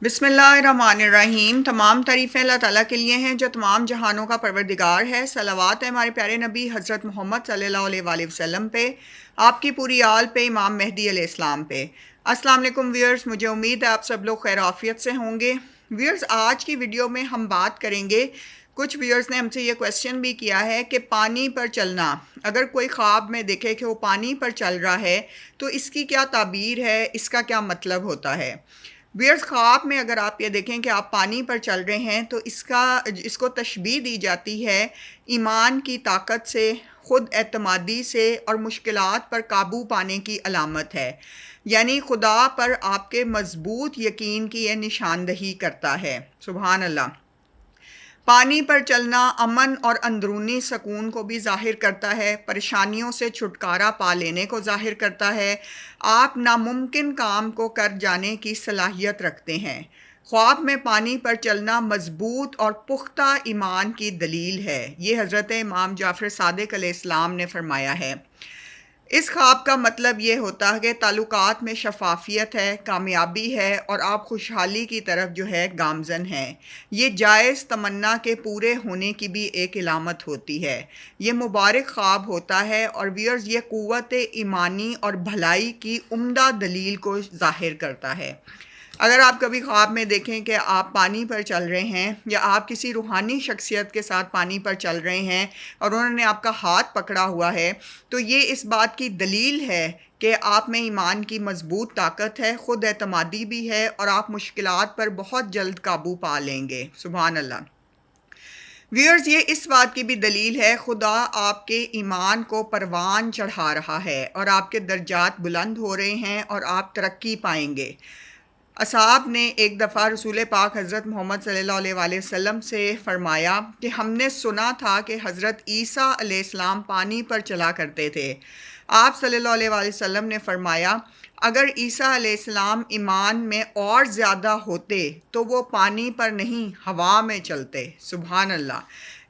बिस्मिल्लाहिर्रहमानिर्रहीम। तमाम तारीफ़ें अल्लाह ताला के लिए हैं जो तमाम जहानों का परवरदिगार है। सलावत है हमारे प्यारे नबी हज़रत मोहम्मद सल्लल्लाहु अलैहि वसल्लम पे, आपकी पूरी आल पे, इमाम मेहदी अलैहिस्सलाम पे। अस्सलाम वालेकुम व्यूअर्स, मुझे उम्मीद है आप सब लोग खैर आफियत से होंगे। व्यूअर्स, आज की वीडियो में हम बात करेंगे, कुछ व्यूअर्स ने हमसे ये क्वेश्चन भी किया है कि पानी पर चलना, अगर कोई ख्वाब में देखे कि वो पानी पर चल रहा है तो इसकी क्या ताबीर है, इसका क्या मतलब होता है। व्यूअर्स, ख्वाब में अगर आप ये देखें कि आप पानी पर चल रहे हैं तो इसको तशबीह दी जाती है ईमान की ताकत से, ख़ुद एतमादी से और मुश्किलात पर काबू पाने की अलामत है। यानी खुदा पर आपके मज़बूत यकीन की यह निशानदही करता है। सुभान अल्लाह। पानी पर चलना अमन और अंदरूनी सुकून को भी ज़ाहिर करता है, परेशानियों से छुटकारा पा लेने को ज़ाहिर करता है। आप नामुमकिन काम को कर जाने की सलाहियत रखते हैं। ख्वाब में पानी पर चलना मजबूत और पुख्ता ईमान की दलील है। ये हज़रत इमाम जाफ़र सादिक़ अलैहिस्सलाम ने फरमाया है। इस ख्वाब का मतलब ये होता है कि ताल्लुकात में शफाफियत है, कामयाबी है और आप खुशहाली की तरफ जो है गामज़न हैं। ये जायज़ तमन्ना के पूरे होने की भी एक इलामत होती है। ये मुबारक ख्वाब होता है और व्यूअर्स, ये क़ुव्वत ईमानी और भलाई की उम्दा दलील को ज़ाहिर करता है। अगर आप कभी ख्वाब में देखें कि आप पानी पर चल रहे हैं या आप किसी रूहानी शख्सियत के साथ पानी पर चल रहे हैं और उन्होंने आपका हाथ पकड़ा हुआ है, तो ये इस बात की दलील है कि आप में ईमान की मजबूत ताकत है, ख़ुद एतमादी भी है और आप मुश्किलात पर बहुत जल्द काबू पा लेंगे। सुभान अल्लाह। व्यूअर्स, ये इस बात की भी दलील है खुदा आपके ईमान को परवान चढ़ा रहा है और आपके दर्जात बुलंद हो रहे हैं और आप तरक्की पाएंगे। असहाब ने एक दफ़ा रसूल पाक हज़रत मोहम्मद सल्लल्लाहु अलैहि वसल्लम से फ़रमाया कि हमने सुना था कि हज़रत ईसा अलैहिस्सलाम पानी पर चला करते थे। आप सल्लल्लाहु अलैहि वसल्लम ने फ़रमाया, अगर ईसा अलैहिस्सलाम ईमान में और ज़्यादा होते तो वो पानी पर नहीं हवा में चलते। सुभान अल्लाह।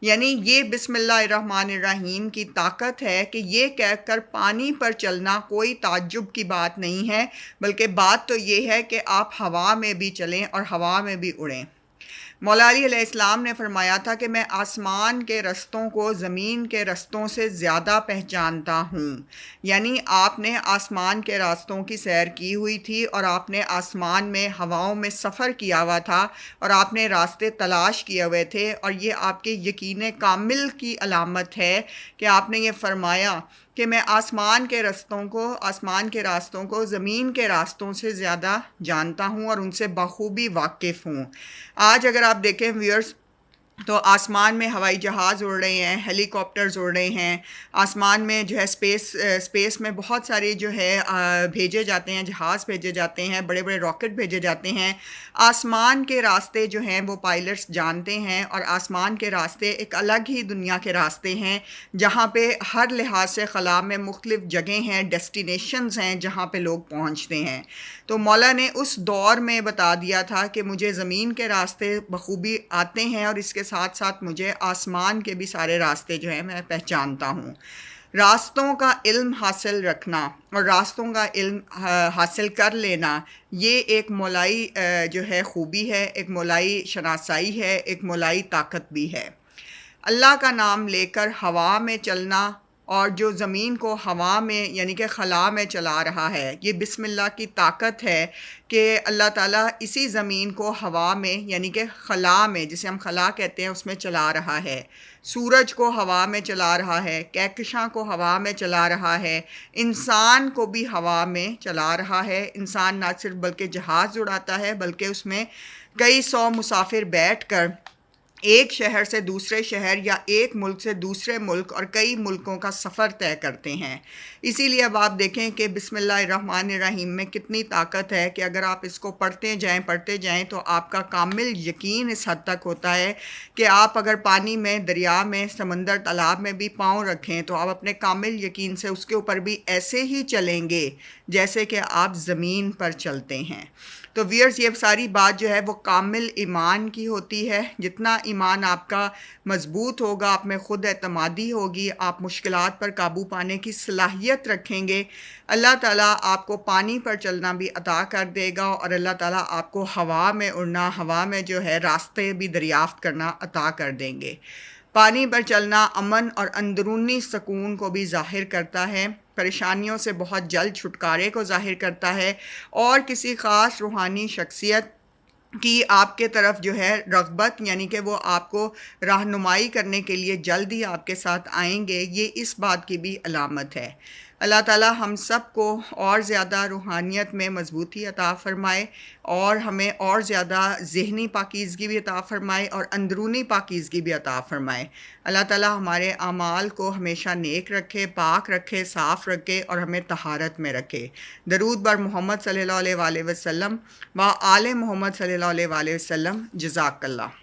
यानी ये बिस्मिल्लाहिर्रहमानिर्रहीम की ताकत है कि ये कहकर पानी पर चलना कोई ताज्जुब की बात नहीं है, बल्कि बात तो ये है कि आप हवा में भी चलें और हवा में भी उड़ें। मौला अली अलैहिस्सलाम ने फरमाया था कि मैं आसमान के रस्तों को ज़मीन के रस्तों से ज़्यादा पहचानता हूँ। यानी आपने आसमान के रास्तों की सैर की हुई थी और आपने आसमान में हवाओं में सफ़र किया हुआ था और आपने रास्ते तलाश किए हुए थे, और ये आपके यकीन कामिल की अलामत है कि आपने ये फरमाया कि मैं आसमान के रास्तों को ज़मीन के रास्तों से ज़्यादा जानता हूँ और उनसे बखूबी वाकिफ़ हूँ। आज अगर आप देखें व्यूअर्स, तो आसमान में हवाई जहाज़ उड़ रहे हैं, हेलीकॉप्टर्स उड़ रहे हैं, आसमान में जो है स्पेस में बहुत सारे जो है भेजे जाते हैं, जहाज़ भेजे जाते हैं, बड़े बड़े रॉकेट भेजे जाते हैं। आसमान के रास्ते जो हैं वो पायलट्स जानते हैं, और आसमान के रास्ते एक अलग ही दुनिया के रास्ते हैं जहाँ पे हर लिहाज से ख़ला में मुख्तलिफ़ जगह हैं, डेस्टिनेशंस हैं जहाँ पे लोग पहुँचते हैं। तो मौला ने उस दौर में बता दिया था कि मुझे ज़मीन के रास्ते बखूबी आते हैं और इसके साथ साथ मुझे आसमान के भी सारे रास्ते जो हैं मैं पहचानता हूँ। रास्तों का इल्म हासिल रखना और रास्तों का इल्म हासिल कर लेना, ये एक मौलाई जो है खूबी है, एक मौलाई शनासाई है, एक मौलाई ताकत भी है। अल्लाह का नाम लेकर हवा में चलना, और जो ज़मीन को हवा में यानी कि ख़ला में चला रहा है, ये बिस्मिल्लाह की ताकत है कि अल्लाह ताला इसी ज़मीन को हवा में यानी कि ख़ला में, जिसे हम ख़ला कहते हैं, उसमें चला रहा है। सूरज को हवा में चला रहा है, कहकशां को हवा में चला रहा है, इंसान को भी हवा में चला रहा है। इंसान ना सिर्फ बल्कि जहाज़ उड़ाता है, बल्कि उसमें कई सौ मुसाफिर बैठ कर एक शहर से दूसरे शहर या एक मुल्क से दूसरे मुल्क और कई मुल्कों का सफ़र तय करते हैं। इसीलिए अब आप देखें कि बिस्मिल्लाहिर्रहमानिर्रहीम में कितनी ताकत है कि अगर आप इसको पढ़ते जाएं तो आपका कामिल यकीन इस हद तक होता है कि आप अगर पानी में, दरिया में, समंदर, तालाब में भी पाँव रखें तो आप अपने कामिल यकीन से उसके ऊपर भी ऐसे ही चलेंगे जैसे कि आप ज़मीन पर चलते हैं। تو ویئرز یہ ساری بات جو ہے وہ کامل ایمان کی ہوتی ہے. جتنا ایمان آپ کا مضبوط ہوگا، آپ میں خود اعتمادی ہوگی، آپ مشکلات پر قابو پانے کی صلاحیت رکھیں گے، اللہ تعالیٰ آپ کو پانی پر چلنا بھی عطا کر دے گا، اور اللہ تعالیٰ آپ کو ہوا میں اڑنا، ہوا میں جو ہے راستے بھی دریافت کرنا عطا کر دیں گے. پانی پر چلنا امن اور اندرونی سکون کو بھی ظاہر کرتا ہے، پریشانیوں سے بہت جلد چھٹکارے کو ظاہر کرتا ہے، اور کسی خاص روحانی شخصیت کی آپ کے طرف جو ہے رغبت، یعنی کہ وہ آپ کو رہنمائی کرنے کے لیے جلد ہی آپ کے ساتھ آئیں گے، یہ اس بات کی بھی علامت ہے. اللہ تعالیٰ ہم سب کو اور زیادہ روحانیت میں مضبوطی عطا فرمائے، اور ہمیں اور زیادہ ذہنی پاکیزگی بھی عطا فرمائے اور اندرونی پاکیزگی بھی عطا فرمائے. اللہ تعالیٰ ہمارے اعمال کو ہمیشہ نیک رکھے، پاک رکھے، صاف رکھے، اور ہمیں طہارت میں رکھے. درود بر محمد صلی اللہ علیہ وآلہ وسلم و آل محمد صلی اللہ علیہ وآلہ وسلم. جزاک اللہ.